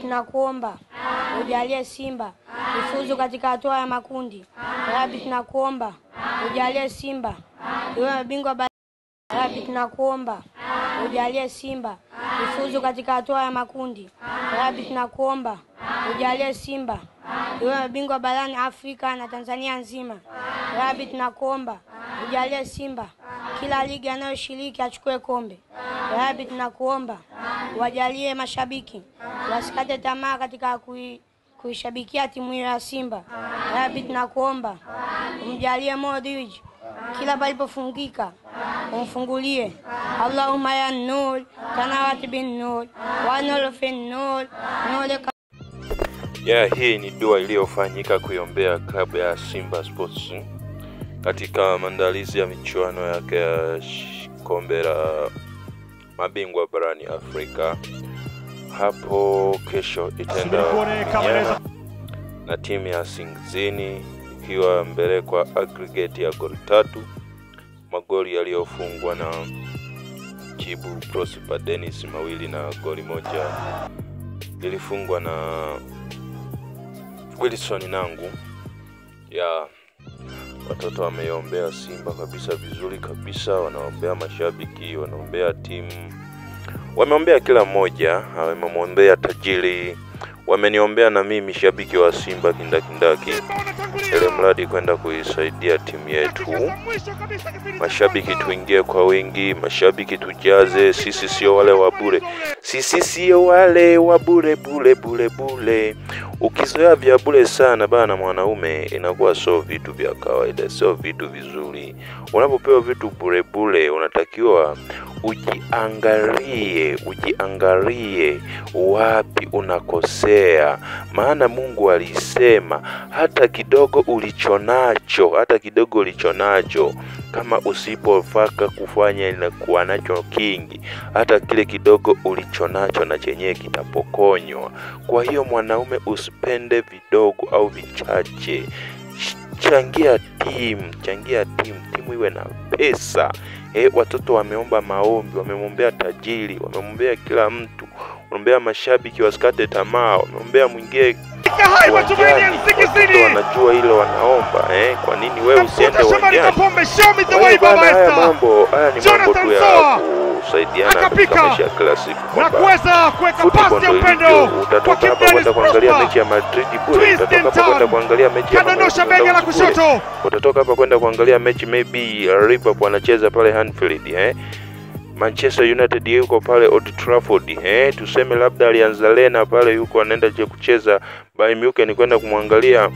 tunakuomba ujalie Simba ifuzu katika hatua ya makundi. Rabbi, tunakuomba ujalie Simba iwe mabingwa barani. Rabbi, tunakuomba ujalie Simba ifuzu katika hatua ya makundi. Rabbi, tunakuomba ujalie Simba iwe mabingwa barani Afrika na Tanzania nzima. Rabbi, tunakuomba ujalie Simba kila ligi anayoshiriki achukue kombe. Rabbi, tunakuomba wajalie mashabiki wasikate tamaa katika kuishabikia timu ya Simba. Rabbi, tunakuomba umjalie Modric kila palipofungika umfungulie. Allahumma ya nur tanawat bin nur wa nur fi nur nur. Hii ni dua iliyofanyika kuiombea klabu ya Simba Sports katika maandalizi ya michuano yake ya kombe la mabingwa barani Afrika. Hapo kesho itaenda na timu ya Singizini ikiwa mbele kwa aggregate ya goli 3. Magoli yaliyofungwa na Kibu Prosper Dennis mawili na goli moja lilifungwa na Wilson Nangu. Watoto wameombea Simba kabisa, vizuri kabisa, wanaombea mashabiki, wanaombea timu, wameombea kila mmoja, wamemwombea tajiri, wameniombea na mimi shabiki wa Simba kindakindaki, ile mradi kwenda kuisaidia timu yetu. Mashabiki tuingie kwa wingi, mashabiki tujaze, sisi sio wale wa bure. Sisi sio wale wa bure bure. Ukizoea vya bure sana bana mwanaume, inakuwa sio vitu vya kawaida, sio vitu vizuri. Unapopewa vitu bure bure, unatakiwa ujiangalie wapi unakosea. Maana Mungu alisema hata kidogo ulichonacho kama usipofaka kufanya inakuwa nacho kingi, hata kile kidogo ulichonacho na chenyewe kitapokonywa. Kwa hiyo mwanaume usipende vidogo au vichache. Changia timu iwe na pesa. Watoto wameomba maombi, wamemwombea tajiri, wamemwombea kila mtu, wamemwombea mashabiki wasikate tamaa, wamemwombea mwingie uwanjani. Watoto wanajua hilo wanaomba. Kwa nini wewe usiende uwanjani? Haya ni mambo tu ya kusaidiana katika maisha kila siku. Na kuweza kuweka pasi ya upendo. Utatoka hapa kwenda kuangalia mechi ya Madrid bure. Utatoka hapa kwenda kuangalia mechi ya kushoto. Utatoka hapa kwenda kuangalia mechi maybe Liverpool anacheza pale Anfield. Manchester United yuko pale Old Trafford. Tuseme labda alianza Lena pale yuko anaenda kucheza Bayern Munich kwenda kumwangalia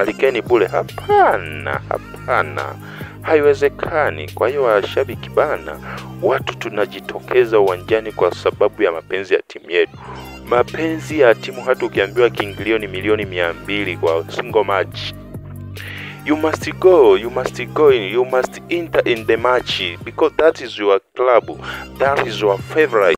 Alikeni bure. Hapana. Haiwezekani. Kwa hiyo washabiki bana, watu tunajitokeza uwanjani kwa sababu ya mapenzi ya timu yetu. Mapenzi ya timu, hata ukiambiwa kiingilio ni milioni 200 kwa single match, you must enter in the match because that is your club, that is your favorite.